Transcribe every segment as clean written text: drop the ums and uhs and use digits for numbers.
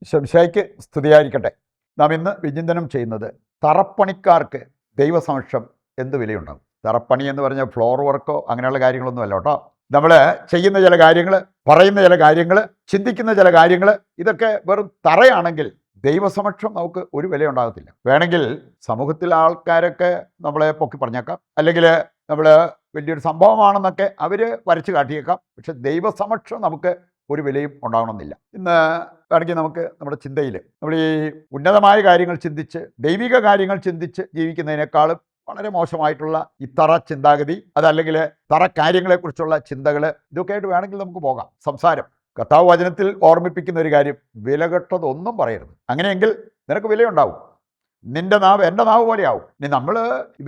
ശംശായിക്ക് സ്തുതിയായിരിക്കട്ടെ. നാം ഇന്ന് വിചിന്തനം ചെയ്യുന്നത് തറപ്പണിക്കാർക്ക് ദൈവസമക്ഷം എന്ത് വിലയുണ്ടാകും. തറപ്പണി എന്ന് പറഞ്ഞാൽ ഫ്ലോർ വർക്കോ അങ്ങനെയുള്ള കാര്യങ്ങളൊന്നും അല്ല കേട്ടോ. നമ്മൾ ചെയ്യുന്ന ചില കാര്യങ്ങൾ, പറയുന്ന ചില കാര്യങ്ങൾ, ചിന്തിക്കുന്ന ചില കാര്യങ്ങൾ, ഇതൊക്കെ വെറും തറയാണെങ്കിൽ ദൈവസമക്ഷം നമുക്ക് ഒരു വിലയുണ്ടാകത്തില്ല. വേണമെങ്കിൽ സമൂഹത്തിലെ ആൾക്കാരൊക്കെ നമ്മളെ പൊക്കി പറഞ്ഞേക്കാം, അല്ലെങ്കിൽ നമ്മൾ വലിയൊരു സംഭവമാണെന്നൊക്കെ അവർ വരച്ച് കാട്ടിയേക്കാം. പക്ഷെ ദൈവസമക്ഷം നമുക്ക് ഒരു വിലയും ഉണ്ടാകണമെന്നില്ല. ഇന്ന് വേണമെങ്കിൽ നമുക്ക് നമ്മുടെ ചിന്തയിൽ നമ്മൾ ഈ ഉന്നതമായ കാര്യങ്ങൾ ചിന്തിച്ച്, ദൈവിക കാര്യങ്ങൾ ചിന്തിച്ച് ജീവിക്കുന്നതിനേക്കാളും വളരെ മോശമായിട്ടുള്ള ഈ തറ ചിന്താഗതി, അതല്ലെങ്കിൽ തറ കാര്യങ്ങളെക്കുറിച്ചുള്ള ചിന്തകൾ, ഇതൊക്കെ ആയിട്ട് വേണമെങ്കിൽ നമുക്ക് പോകാം. സംസാരം കർത്താവ് വചനത്തിൽ ഓർമ്മിപ്പിക്കുന്ന ഒരു കാര്യം, വിലകെട്ടതൊന്നും പറയരുത്. അങ്ങനെയെങ്കിൽ നിനക്ക് വിലയുണ്ടാവും. നിന്റെ നാവ് എൻ്റെ നാവ് പോലെയാവും. ഇനി നമ്മൾ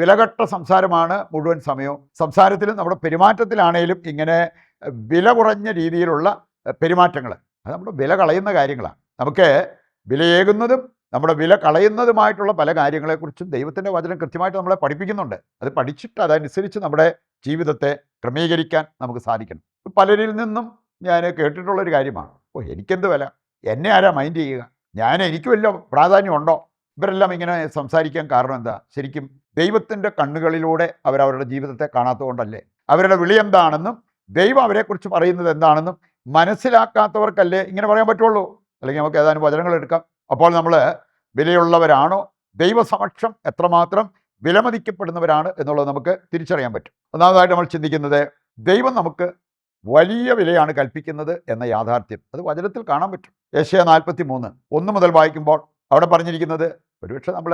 വിലകെട്ട സംസാരമാണ് മുഴുവൻ സമയവും. സംസാരത്തിലും നമ്മുടെ പെരുമാറ്റത്തിലാണേലും ഇങ്ങനെ വില കുറഞ്ഞ രീതിയിലുള്ള പെരുമാറ്റങ്ങൾ, അത് നമ്മുടെ വില കളയുന്ന കാര്യങ്ങളാണ്. നമുക്ക് വിലയേകുന്നതും നമ്മുടെ വില കളയുന്നതുമായിട്ടുള്ള പല കാര്യങ്ങളെക്കുറിച്ചും ദൈവത്തിൻ്റെ വചനം കൃത്യമായിട്ട് നമ്മളെ പഠിപ്പിക്കുന്നുണ്ട്. അത് പഠിച്ചിട്ട് അതനുസരിച്ച് നമ്മുടെ ജീവിതത്തെ ക്രമീകരിക്കാൻ നമുക്ക് സാധിക്കണം. പലരിൽ നിന്നും ഞാൻ കേട്ടിട്ടുള്ളൊരു കാര്യമാണ്, എനിക്കെന്ത് വില, എന്നെ ആരാ മൈൻഡ് ചെയ്യുക, എനിക്ക് വല്ല പ്രാധാന്യമുണ്ടോ? ഇവരെല്ലാം ഇങ്ങനെ സംസാരിക്കാൻ കാരണം എന്താ? ശരിക്കും ദൈവത്തിൻ്റെ കണ്ണുകളിലൂടെ അവരവരുടെ ജീവിതത്തെ കാണാത്തതുകൊണ്ടല്ലേ? അവരുടെ വിളി എന്താണെന്നും ദൈവം അവരെക്കുറിച്ച് പറയുന്നത് എന്താണെന്നും മനസ്സിലാക്കാത്തവർക്കല്ലേ ഇങ്ങനെ പറയാൻ പറ്റുള്ളൂ. അല്ലെങ്കിൽ നമുക്ക് ഏതാനും വചനങ്ങൾ എടുക്കാം. അപ്പോൾ നമ്മൾ വിലയുള്ളവരാണോ, ദൈവസമക്ഷം എത്രമാത്രം വിലമതിക്കപ്പെടുന്നവരാണ് എന്നുള്ളത് നമുക്ക് തിരിച്ചറിയാൻ പറ്റും. ഒന്നാമതായിട്ട് നമ്മൾ ചിന്തിക്കുന്നത്, ദൈവം നമുക്ക് വലിയ വിലയാണ് കൽപ്പിക്കുന്നത് എന്ന യാഥാർത്ഥ്യം അത് വചനത്തിൽ കാണാൻ പറ്റും. യെശയ്യാ 43:1 മുതൽ വായിക്കുമ്പോൾ അവിടെ പറഞ്ഞിരിക്കുന്നത്, ഒരുപക്ഷെ നമ്മൾ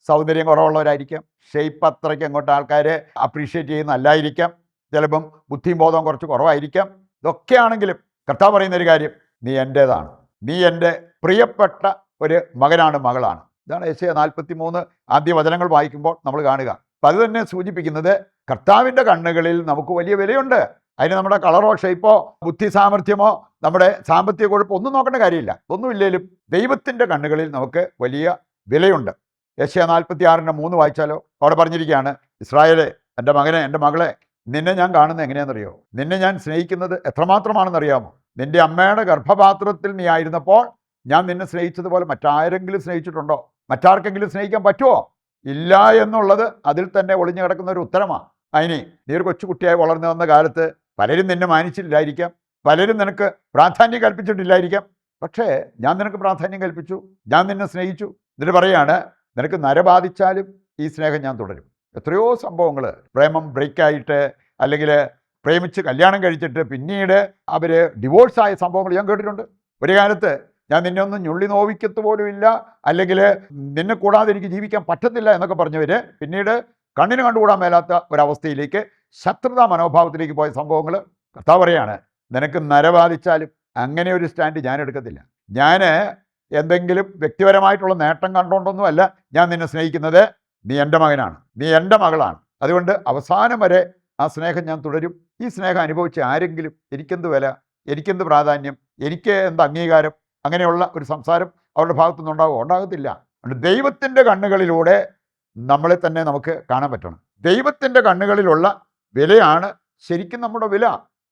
സൗന്ദര്യം കുറവുള്ളവരായിരിക്കാം, ഷേപ്പ് അത്രയ്ക്ക് അങ്ങോട്ട് ആൾക്കാർ അപ്രീഷിയേറ്റ് ചെയ്യുന്നതല്ലായിരിക്കാം, ചിലപ്പം ബുദ്ധിയും ബോധവും കുറച്ച് കുറവായിരിക്കാം. ഇതൊക്കെയാണെങ്കിലും കർത്താവ് പറയുന്നൊരു കാര്യം, നീ എൻ്റേതാണ്, നീ എൻ്റെ പ്രിയപ്പെട്ട ഒരു മകനാണ്, മകളാണ്. ഇതാണ് യെശയ്യാ 43 ആദ്യ വചനങ്ങൾ വായിക്കുമ്പോൾ നമ്മൾ കാണുക. അപ്പം അത് തന്നെ സൂചിപ്പിക്കുന്നത്, കർത്താവിൻ്റെ കണ്ണുകളിൽ നമുക്ക് വലിയ വിലയുണ്ട്. അതിന് നമ്മുടെ കളറോ ഷേപ്പോ ബുദ്ധി സാമർഥ്യമോ നമ്മുടെ സാമ്പത്തിക കുഴപ്പം ഒന്നും നോക്കേണ്ട കാര്യമില്ല. ഒന്നുമില്ലേലും ദൈവത്തിൻ്റെ കണ്ണുകളിൽ നമുക്ക് വലിയ വിലയുണ്ട്. യെശയ്യാ 46:3 വായിച്ചാലോ, അവിടെ പറഞ്ഞിരിക്കുകയാണ്, ഇസ്രായേലേ, എൻ്റെ മകനെ, എൻ്റെ മകളെ, നിന്നെ ഞാൻ കാണുന്നത് എങ്ങനെയാണെന്നറിയോ? നിന്നെ ഞാൻ സ്നേഹിക്കുന്നത് എത്രമാത്രമാണെന്നറിയാമോ? നിന്റെ അമ്മയുടെ ഗർഭപാത്രത്തിൽ നീ ആയിരുന്നപ്പോൾ ഞാൻ നിന്നെ സ്നേഹിച്ചതുപോലെ മറ്റാരെങ്കിലും സ്നേഹിച്ചിട്ടുണ്ടോ? മറ്റാർക്കെങ്കിലും സ്നേഹിക്കാൻ പറ്റുമോ? ഇല്ല എന്നുള്ളത് അതിൽ തന്നെ ഒളിഞ്ഞു കിടക്കുന്ന ഒരു ഉത്തരമാണ്. അതിന് നീ ഒരു കൊച്ചുകുട്ടിയായി വളർന്നു വന്ന കാലത്ത് പലരും നിന്നെ മാനിച്ചില്ലായിരിക്കാം, പലരും നിനക്ക് പ്രാധാന്യം കൽപ്പിച്ചിട്ടില്ലായിരിക്കാം. പക്ഷേ ഞാൻ നിനക്ക് പ്രാധാന്യം കൽപ്പിച്ചു, ഞാൻ നിന്നെ സ്നേഹിച്ചു. എന്നിട്ട് പറയാണ്, നിനക്ക് നരബാധിച്ചാലും ഈ സ്നേഹം ഞാൻ തുടരും. എത്രയോ സംഭവങ്ങൾ, പ്രേമം ബ്രേക്കായിട്ട്, അല്ലെങ്കിൽ പ്രേമിച്ച് കല്യാണം കഴിച്ചിട്ട് പിന്നീട് അവർ ഡിവോഴ്സായ സംഭവങ്ങൾ ഞാൻ കേട്ടിട്ടുണ്ട്. ഒരു കാലത്ത് ഞാൻ നിന്നെ ഒന്നും ഞുള്ളി നോവിക്കത്ത് പോലും ഇല്ല, അല്ലെങ്കിൽ നിന്നെ കൂടാതെ എനിക്ക് ജീവിക്കാൻ പറ്റത്തില്ല എന്നൊക്കെ പറഞ്ഞവർ പിന്നീട് കണ്ണിന് കണ്ടുകൂടാൻ മേലാത്ത ഒരവസ്ഥയിലേക്ക്, ശത്രുതാ മനോഭാവത്തിലേക്ക് പോയ സംഭവങ്ങൾ കർത്താവ് പറയാണ്, നിനക്ക് നരബാധിച്ചാലും അങ്ങനെ ഒരു സ്റ്റാൻഡ് ഞാൻ എടുക്കത്തില്ല. ഞാൻ എന്തെങ്കിലും വ്യക്തിപരമായിട്ടുള്ള നേട്ടം കണ്ടുകൊണ്ടൊന്നുമല്ല ഞാൻ നിന്നെ സ്നേഹിക്കുന്നത്. നീ എൻ്റെ മകനാണ്, നീ എൻ്റെ മകളാണ്. അതുകൊണ്ട് അവസാനം വരെ ആ സ്നേഹം ഞാൻ തുടരും. ഈ സ്നേഹം അനുഭവിച്ച ആരെങ്കിലും എനിക്കെന്ത് വില, എനിക്കെന്ത് പ്രാധാന്യം, എനിക്ക് എന്ത് അംഗീകാരം, അങ്ങനെയുള്ള ഒരു സംസാരം അവരുടെ ഭാഗത്തുനിന്നുണ്ടാകുമോ? ഉണ്ടാകത്തില്ല. അതുകൊണ്ട് ദൈവത്തിൻ്റെ കണ്ണുകളിലൂടെ നമ്മളെ തന്നെ നമുക്ക് കാണാൻ പറ്റണം. ദൈവത്തിൻ്റെ കണ്ണുകളിലുള്ള വിലയാണ് ശരിക്കും നമ്മുടെ വില.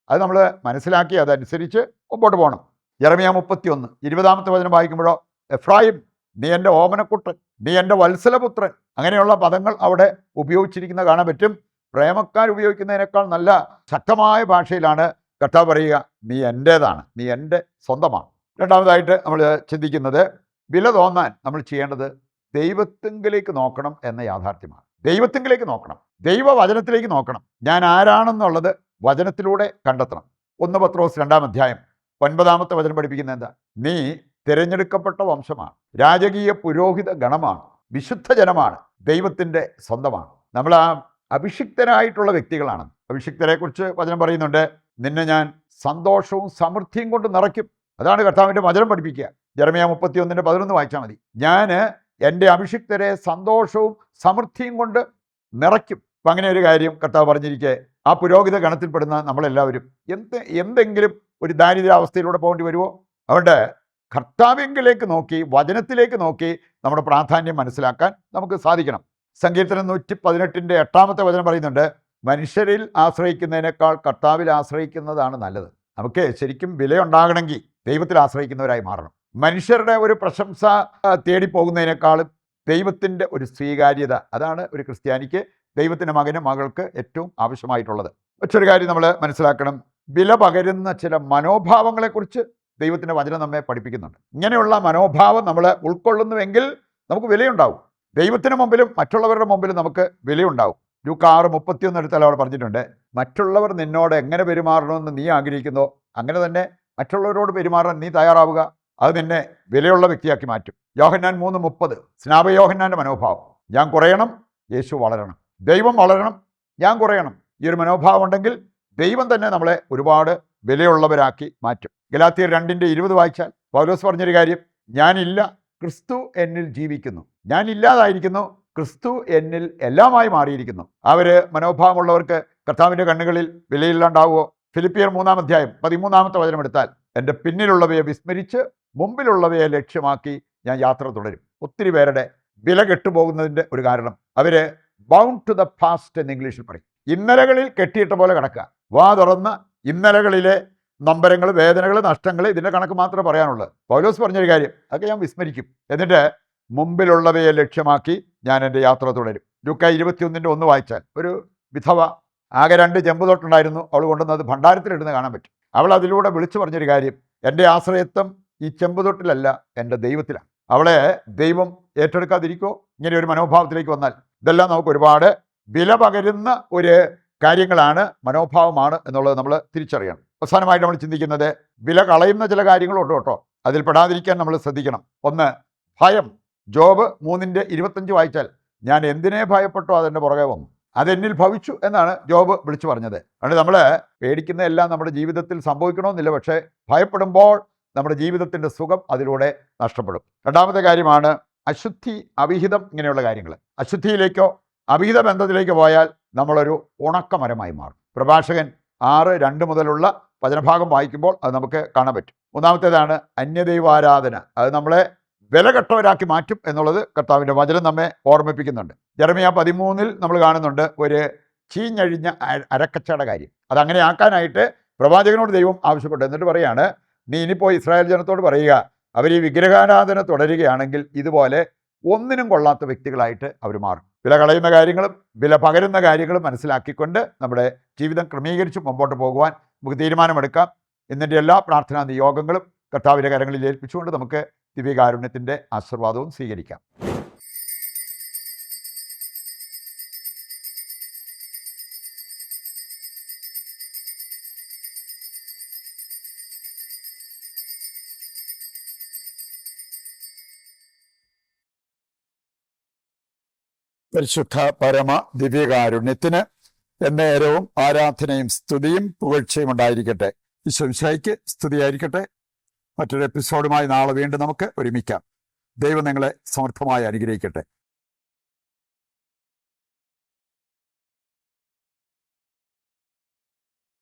അത് നമ്മൾ മനസ്സിലാക്കി അതനുസരിച്ച് മുമ്പോട്ട് പോകണം. യെരമ്യാ 31:20 വചനം വായിക്കുമ്പോഴോ, എഫ്രായിം, നീ എൻ്റെ ഓമനക്കുട്ടൻ, നീ എൻ്റെ വത്സലപുത്രൻ, അങ്ങനെയുള്ള പദങ്ങൾ അവിടെ ഉപയോഗിച്ചിരിക്കുന്ന കാണാൻ പറ്റും. പ്രേമക്കാർ ഉപയോഗിക്കുന്നതിനേക്കാൾ നല്ല ശക്തമായ ഭാഷയിലാണ് കർത്താവ് പറയുക, നീ എൻ്റേതാണ്, നീ എൻ്റെ സ്വന്തമാണ്. രണ്ടാമതായിട്ട് നമ്മൾ ചിന്തിക്കുന്നത്, വില തോന്നാൻ നമ്മൾ ചെയ്യേണ്ടത് ദൈവത്തിങ്കിലേക്ക് നോക്കണം എന്ന യാഥാർത്ഥ്യമാണ്. ദൈവത്തിങ്കിലേക്ക് നോക്കണം, ദൈവവചനത്തിലേക്ക് നോക്കണം. ഞാൻ ആരാണെന്നുള്ളത് വചനത്തിലൂടെ കണ്ടെത്തണം. 1 പത്രോസ് 2:9 വചനം പഠിപ്പിക്കുന്നത് എന്താ? നീ തിരഞ്ഞെടുക്കപ്പെട്ട വംശമാണ്, രാജകീയ പുരോഹിത ഗണമാണ്, വിശുദ്ധ ജനമാണ്, ദൈവത്തിൻ്റെ സ്വന്തമാണ്. നമ്മൾ ആ അഭിഷിക്തരായിട്ടുള്ള വ്യക്തികളാണ്. അഭിഷിക്തരെക്കുറിച്ച് വചനം പറയുന്നുണ്ട്, നിന്നെ ഞാൻ സന്തോഷവും സമൃദ്ധിയും കൊണ്ട് നിറയ്ക്കും. അതാണ് കർത്താവിൻ്റെ വചനം പഠിപ്പിക്കുക. യെരമ്യാ 31:11 വായിച്ചാൽ മതി. ഞാൻ എൻ്റെ അഭിഷിക്തരെ സന്തോഷവും സമൃദ്ധിയും കൊണ്ട് നിറയ്ക്കും. അപ്പം അങ്ങനെ ഒരു കാര്യം കർത്താവ് പറഞ്ഞിരിക്കെ, ആ പുരോഹിത ഗണത്തിൽപ്പെടുന്ന നമ്മളെല്ലാവരും എന്തെങ്കിലും ഒരു ദാരിദ്ര്യാവസ്ഥയിലൂടെ പോകേണ്ടി വരുമോ? അതുകൊണ്ട് കർത്താവിങ്കിലേക്ക് നോക്കി, വചനത്തിലേക്ക് നോക്കി നമ്മുടെ പ്രാധാന്യം മനസ്സിലാക്കാൻ നമുക്ക് സാധിക്കണം. സങ്കീർത്തനം 118 വചനം പറയുന്നുണ്ട്, മനുഷ്യരിൽ ആശ്രയിക്കുന്നതിനേക്കാൾ കർത്താവിൽ ആശ്രയിക്കുന്നതാണ് നല്ലത്. നമുക്ക് ശരിക്കും വിലയുണ്ടാകണമെങ്കിൽ ദൈവത്തിൽ ആശ്രയിക്കുന്നവരായി മാറണം. മനുഷ്യരുടെ ഒരു പ്രശംസ തേടിപ്പോകുന്നതിനേക്കാളും ദൈവത്തിൻ്റെ ഒരു സ്വീകാര്യത, അതാണ് ഒരു ക്രിസ്ത്യാനിക്ക്, ദൈവത്തിൻ്റെ മകനും മകൾക്ക് ഏറ്റവും ആവശ്യമായിട്ടുള്ളത്. മറ്റൊരു കാര്യം നമ്മൾ മനസ്സിലാക്കണം, വില പകരുന്ന ചില മനോഭാവങ്ങളെക്കുറിച്ച് ദൈവത്തിൻ്റെ വചനം നമ്മെ പഠിപ്പിക്കുന്നുണ്ട്. ഇങ്ങനെയുള്ള മനോഭാവം നമ്മൾ ഉൾക്കൊള്ളുന്നുവെങ്കിൽ നമുക്ക് വിലയുണ്ടാവും. ദൈവത്തിന് മുമ്പിലും മറ്റുള്ളവരുടെ മുമ്പിലും നമുക്ക് വിലയുണ്ടാവും. ലൂക്ക 6:31 എടുത്താൽ അവിടെ പറഞ്ഞിട്ടുണ്ട്, മറ്റുള്ളവർ നിന്നോട് എങ്ങനെ പെരുമാറണമെന്ന് നീ ആഗ്രഹിക്കുന്നോ അങ്ങനെ തന്നെ മറ്റുള്ളവരോട് പെരുമാറാൻ നീ തയ്യാറാവുക. അത് നിന്നെ വിലയുള്ള വ്യക്തിയാക്കി മാറ്റും. യോഹന്നാൻ 3:30 സ്നാപയോഹന്നാൻ്റെ മനോഭാവം, ഞാൻ കുറയണം, യേശു വളരണം. ദൈവം വളരണം, ഞാൻ കുറയണം. ഈ ഒരു മനോഭാവം ഉണ്ടെങ്കിൽ ദൈവം തന്നെ നമ്മളെ ഒരുപാട് വിലയുള്ളവരാക്കി മാറ്റും. ഗലാത്യർ 2:20 വായിച്ചാൽ പൗലോസ് പറഞ്ഞൊരു കാര്യം, ഞാനില്ല, ക്രിസ്തു എന്നിൽ ജീവിക്കുന്നു, ഞാൻ ഇല്ലാതായിരിക്കുന്നു, ക്രിസ്തു എന്നിൽ എല്ലാമായി മാറിയിരിക്കുന്നു. മനോഭാവമുള്ളവർക്ക് കർത്താവിൻ്റെ കണ്ണുകളിൽ വിലയില്ലാണ്ടാവുമോ? ഫിലിപ്പിയർ 3:13 വചനം എടുത്താൽ, എൻ്റെ പിന്നിലുള്ളവയെ വിസ്മരിച്ച് മുമ്പിലുള്ളവയെ ലക്ഷ്യമാക്കി ഞാൻ യാത്ര തുടരും. ഒത്തിരി പേരുടെ വില കെട്ടുപോകുന്നതിൻ്റെ ഒരു കാരണം, ബൗണ്ട് ടു ദ പാസ്റ്റ് എന്ന് ഇംഗ്ലീഷിൽ പറയും. ഇന്നലകളിൽ കെട്ടിയിട്ട പോലെ കിടക്കുക. വാ തുറന്ന് ഇന്നലകളിലെ നൊമ്പരങ്ങൾ, വേദനകൾ, നഷ്ടങ്ങൾ, ഇതിൻ്റെ കണക്ക് മാത്രമേ പറയാനുള്ളൂ. പൗലോസ് പറഞ്ഞൊരു കാര്യം, അതൊക്കെ ഞാൻ വിസ്മരിക്കും, എന്നിട്ട് മുമ്പിലുള്ളവയെ ലക്ഷ്യമാക്കി ഞാൻ എൻ്റെ യാത്ര തുടരും. ലൂക്ക 21:1 വായിച്ചാൽ, ഒരു വിധവ ആകെ 2 ചെമ്പുതൊട്ടുണ്ടായിരുന്നു, അവൾ കൊണ്ടുവന്നത് ഭണ്ഡാരത്തിലിടുന്ന് കാണാൻ പറ്റും. അവൾ അതിലൂടെ വിളിച്ചു പറഞ്ഞൊരു കാര്യം, എൻ്റെ ആശ്രയത്വം ഈ ചെമ്പുതൊട്ടിലല്ല, എൻ്റെ ദൈവത്തിലാണ്. അവളെ ദൈവം ഏറ്റെടുക്കാതിരിക്കോ? ഇങ്ങനെ ഒരു മനോഭാവത്തിലേക്ക് വന്നാൽ ഇതെല്ലാം നമുക്ക് ഒരുപാട് വില പകരുന്ന ഒരു കാര്യങ്ങളാണ്, മനോഭാവമാണ് എന്നുള്ളത് നമ്മൾ തിരിച്ചറിയണം. അവസാനമായിട്ട് നമ്മൾ ചിന്തിക്കുന്നത്, വില കളയുന്ന ചില കാര്യങ്ങളുണ്ട് കേട്ടോ, അതിൽ പെടാതിരിക്കാൻ നമ്മൾ ശ്രദ്ധിക്കണം. ഒന്ന്, ഭയം. ജോബ് 3:25 വായിച്ചാൽ, ഞാൻ എന്തിനെ ഭയപ്പെട്ടോ അതെൻ്റെ പുറകെ വന്നു, അതെന്നിൽ ഭവിച്ചു എന്നാണ് ജോബ് വിളിച്ചു പറഞ്ഞത്. അതുകൊണ്ട് നമ്മൾ പേടിക്കുന്നതെല്ലാം നമ്മുടെ ജീവിതത്തിൽ സംഭവിക്കണമെന്നില്ല, പക്ഷേ ഭയപ്പെടുമ്പോൾ നമ്മുടെ ജീവിതത്തിൻ്റെ സുഖം അതിലൂടെ നഷ്ടപ്പെടും. രണ്ടാമത്തെ കാര്യമാണ് അശുദ്ധി, അവിഹിതം, ഇങ്ങനെയുള്ള കാര്യങ്ങൾ. അശുദ്ധിയിലേക്കോ അവിഹിത ബന്ധത്തിലേക്ക് പോയാൽ നമ്മളൊരു ഉണക്കമരമായി മാറും. പ്രഭാഷകൻ 6:2 മുതലുള്ള വചനഭാഗം വായിക്കുമ്പോൾ അത് നമുക്ക് കാണാൻ പറ്റും. മൂന്നാമത്തേതാണ് അന്യദൈവാരാധന. അത് നമ്മളെ വിലകെട്ടവരാക്കി മാറ്റും എന്നുള്ളത് കർത്താവിൻ്റെ വചനം നമ്മെ ഓർമ്മിപ്പിക്കുന്നുണ്ട്. ജെറമ്യാ 13 നമ്മൾ കാണുന്നുണ്ട് ഒരു ചീഞ്ഞഴിഞ്ഞ അരക്കച്ചയുടെ കാര്യം. അതങ്ങനെ ആക്കാനായിട്ട് പ്രവാചകനോട് ദൈവം ആവശ്യപ്പെട്ടു. എന്നിട്ട് പറയാണ്, നീ ഇനിയിപ്പോൾ ഇസ്രായേൽ ജനത്തോട് പറയുക, അവർ ഈ വിഗ്രഹാരാധന തുടരുകയാണെങ്കിൽ ഇതുപോലെ ഒന്നിനും കൊള്ളാത്ത വ്യക്തികളായിട്ട് അവർ മാറും. വില കളയുന്ന കാര്യങ്ങളും വില പകരുന്ന കാര്യങ്ങളും മനസ്സിലാക്കിക്കൊണ്ട് നമ്മുടെ ജീവിതം ക്രമീകരിച്ച് മുമ്പോട്ട് പോകുവാൻ നമുക്ക് തീരുമാനമെടുക്കാം. ഇന്നിൻ്റെ എല്ലാ പ്രാർത്ഥനാ നിയോഗങ്ങളും കർത്താവിൻ്റെ കരങ്ങളിൽ ഏൽപ്പിച്ചുകൊണ്ട് നമുക്ക് ദിവ്യകാരുണ്യത്തിൻ്റെ ആശീർവാദവും സ്വീകരിക്കാം. പരിശുദ്ധ പരമ ദിവ്യകാരുണ്യത്തിന് എന്നേരവും ആരാധനയും സ്തുതിയും പുകഴ്ചയും ഉണ്ടായിരിക്കട്ടെ. ഈശോയ്ക്ക് സ്തുതിയായിരിക്കട്ടെ. മറ്റൊരു എപ്പിസോഡുമായി നാളെ വീണ്ടും നമുക്ക് ഒരുമിക്കാം. ദൈവം നിങ്ങളെ സമർത്ഥമായി അനുഗ്രഹിക്കട്ടെ.